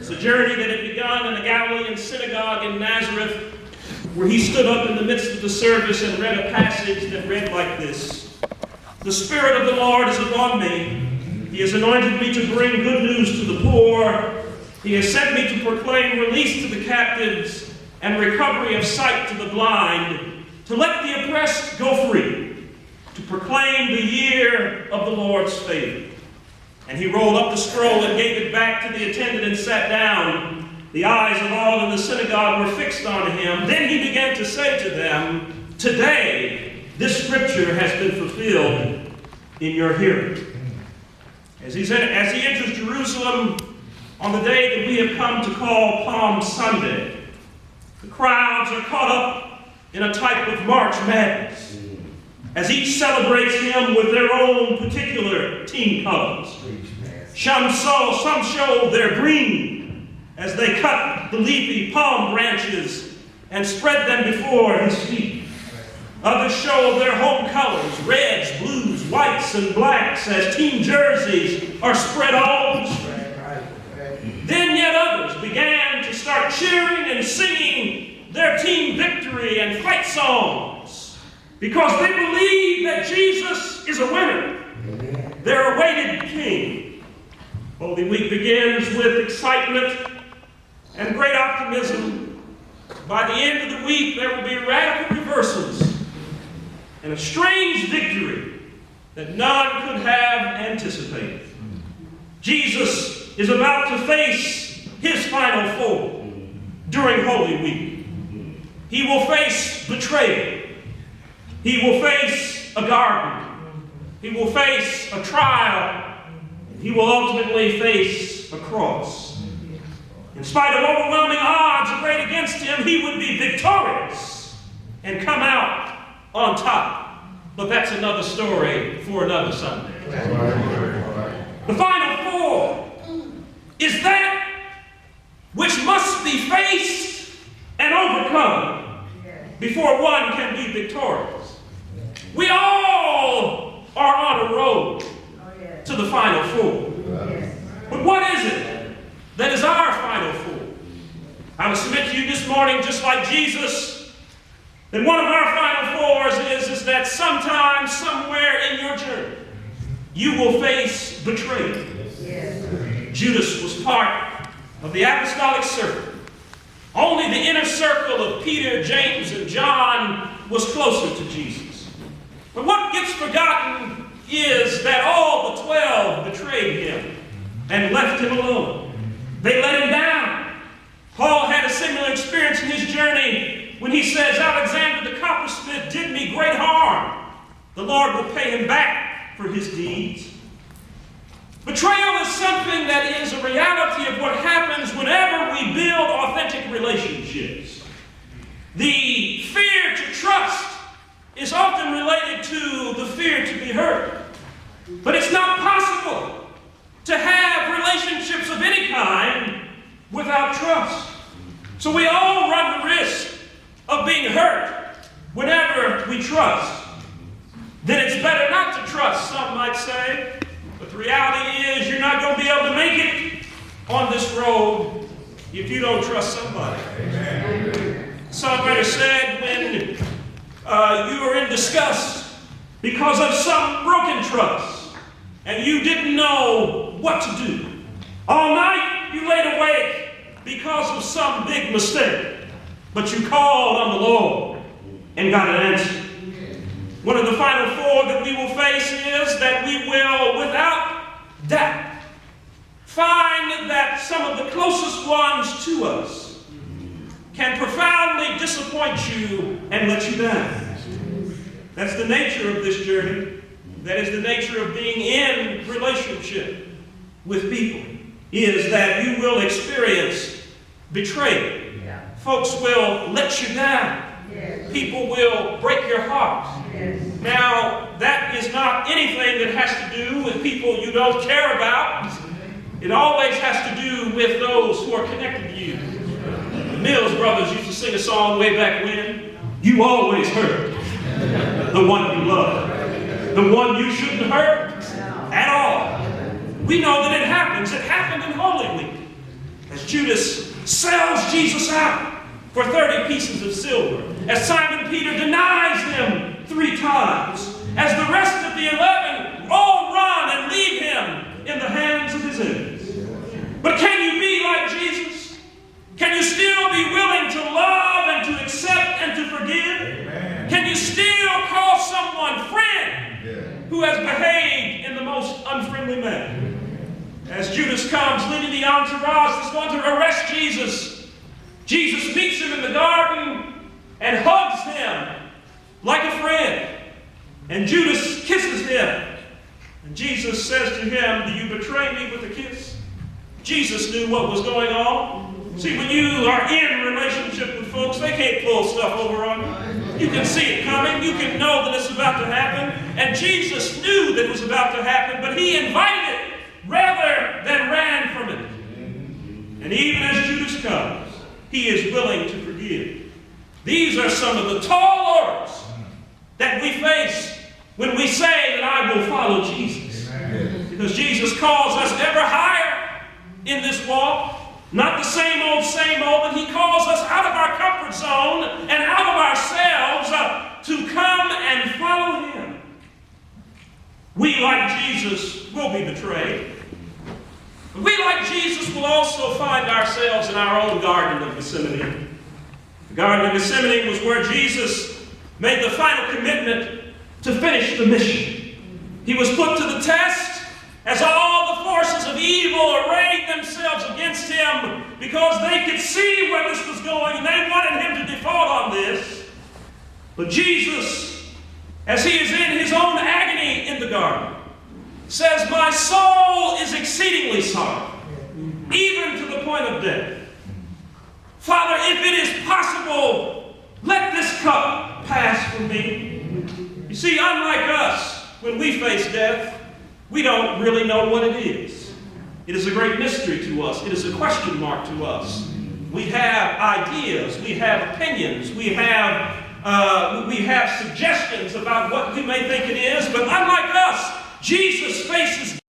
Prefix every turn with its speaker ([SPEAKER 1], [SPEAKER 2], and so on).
[SPEAKER 1] It's a journey that had begun in a Galilean synagogue in Nazareth, where he stood up in the midst of the service and read a passage that read like this. The Spirit of the Lord is upon me. He has anointed me to bring good news to the poor. He has sent me to proclaim release to the captives and recovery of sight to the blind, to let the oppressed go free, to proclaim the year of the Lord's favor. And he rolled up the scroll and gave it back to the attendant and sat down. The eyes of all in the synagogue were fixed on him. Then he began to say to them, "Today this scripture has been fulfilled in your hearing." As he enters Jerusalem on the day that we have come to call Palm Sunday, the crowds are caught up in a type of March Madness, as each celebrates him with their own particular team colors. Some show their green as they cut the leafy palm branches and spread them before his feet. Others show their home colors, reds, blues, whites, and blacks, as team jerseys are spread all over the street. Then yet others began to start cheering and singing their team victory and fight songs, because they believe that Jesus is a winner, their awaited king. Holy Week begins with excitement and great optimism. By the end of the week, there will be radical reversals and a strange victory that none could have anticipated. Jesus is about to face his final foe during Holy Week. He will face betrayal. He will face a garden. He will face a trial. He will ultimately face a cross. In spite of overwhelming odds arrayed against him, he would be victorious and come out on top. But that's another story for another Sunday. The final four is that which must be faced and overcome before one can be victorious. We all are on a road to the final four. But what is it that is our final four? I will submit to you this morning, just like Jesus, that one of our final fours is that sometime, somewhere in your journey, you will face betrayal. Judas was part of the apostolic circle. Only the inner circle of Peter, James, and John was closer to Jesus. But what gets forgotten is that all the 12 betrayed him and left him alone. They let him down. Paul had a similar experience in his journey when he says, "Alexander the coppersmith did me great harm. The Lord will pay him back for his deeds." Betrayal is something that is a reality of what happens whenever we build authentic relationships. The fear to trust is often related to the fear to be hurt. But it's not possible to have relationships of any kind without trust. So we all run the risk of being hurt whenever we trust. Then it's better not to trust, some might say. But the reality is you're not going to be able to make it on this road if you don't trust somebody. Amen. Songwriter said when you are in disgust because of some broken trust and you didn't know what to do. All night you laid awake because of some big mistake, but you called on the Lord and got an answer. One of the final four that we will face is that we will, without doubt, find that some of the closest ones to us can profoundly disappoint you and let you down. That's the nature of this journey. That is the nature of being in relationship with people, is that you will experience betrayal. Folks will let you down. People will break your heart. Now, that is not anything that has to do with people you don't care about. It always has to do with those who are connected to you. The Mills Brothers used to sing a song way back when. You always hurt the one you love. The one you shouldn't hurt at all. We know that it happens. It happened in Holy Week. As Judas sells Jesus out for 30 pieces of silver, as Simon Peter denies him 3 times, as the rest of the 11 all run and leave him in the hands of his enemies. But can you be like Jesus? Can you still be willing to love and to accept and to forgive? Amen. Can you still call someone friend who has behaved in the most unfriendly manner? As Judas comes leading the entourage that's going to arrest Jesus, Jesus meets him in the garden and hugs him like a friend. And Judas kisses him. And Jesus says to him, "Do you betray me with a kiss?" Jesus knew what was going on. See, when you are in relationship with folks, they can't pull stuff over on you. You can see it coming. You can know that it's about to happen. And Jesus knew that it was about to happen, but he invited it rather than ran from it. And even as Judas comes, he is willing to forgive. These are some of the tall orders that we face when we say that I will follow Jesus. Amen. Because Jesus calls us ever higher in this walk. Not the same old, but he calls us out of our comfort zone and out of ourselves to come and follow him. We, like Jesus, will be betrayed. But we, like Jesus, will also find ourselves in our own Garden of Gethsemane. The Garden of Gethsemane was where Jesus made the final commitment to finish the mission. He was put to the test as all the forces of evil arrayed themselves against him because they could see where this was going and they wanted him to default on this. But Jesus, as he is in his own agony in the garden, says, "My soul is exceedingly sorry, even to the point of death. Father, if it is possible, let this cup pass from me." You see, unlike us, when we face death, we don't really know what it is. It is a great mystery to us. It is a question mark to us. We have ideas, we have opinions, we have suggestions about what we may think it is, but unlike us, Jesus faces